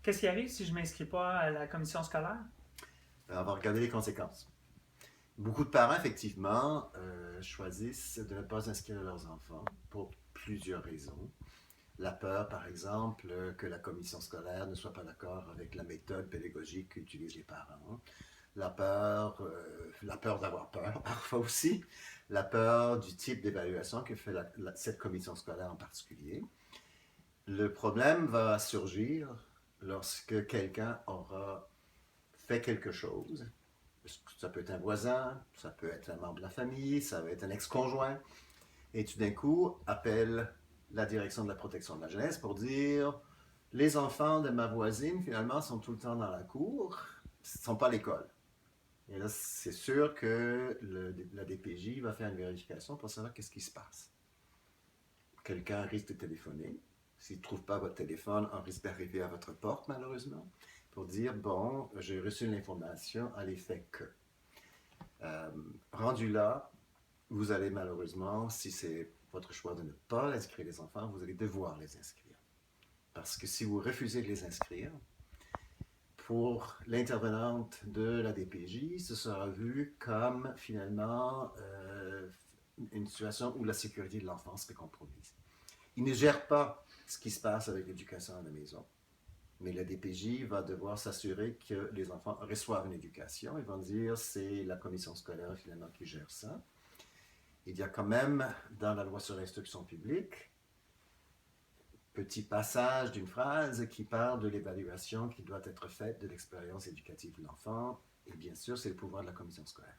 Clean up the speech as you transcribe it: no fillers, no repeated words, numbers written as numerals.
Qu'est-ce qui arrive si je ne m'inscris pas à la commission scolaire? On va regarder les conséquences. Beaucoup de parents, effectivement, choisissent de ne pas inscrire leurs enfants pour plusieurs raisons. La peur, par exemple, que la commission scolaire ne soit pas d'accord avec la méthode pédagogique qu'utilisent les parents. La peur d'avoir peur, parfois aussi. La peur du type d'évaluation que fait cette commission scolaire en particulier. Le problème va surgir lorsque quelqu'un aura fait quelque chose. Ça peut être un voisin, ça peut être un membre de la famille, ça va être un ex-conjoint, et tout d'un coup appelle la direction de la protection de la jeunesse pour dire les enfants de ma voisine finalement sont tout le temps dans la cour, ils ne sont pas à l'école. Et là, c'est sûr que la DPJ va faire une vérification pour savoir qu'est-ce qui se passe. Quelqu'un risque de téléphoner. S'il ne trouve pas votre téléphone, on risque d'arriver à votre porte, malheureusement, pour dire, bon, j'ai reçu l'information à l'effet que. Euh, Rendu là, vous allez malheureusement, si c'est votre choix de ne pas inscrire les enfants, vous allez devoir les inscrire. Parce que si vous refusez de les inscrire, pour l'intervenante de la DPJ, ce sera vu comme finalement une situation où la sécurité de l'enfant serait compromise. Il ne gère pas ce qui se passe avec l'éducation à la maison, mais la DPJ va devoir s'assurer que les enfants reçoivent une éducation. Ils vont dire c'est la commission scolaire finalement qui gère ça. Il y a quand même dans la loi sur l'instruction publique petit passage d'une phrase qui parle de l'évaluation qui doit être faite de l'expérience éducative de l'enfant. Et bien sûr, c'est le pouvoir de la commission scolaire.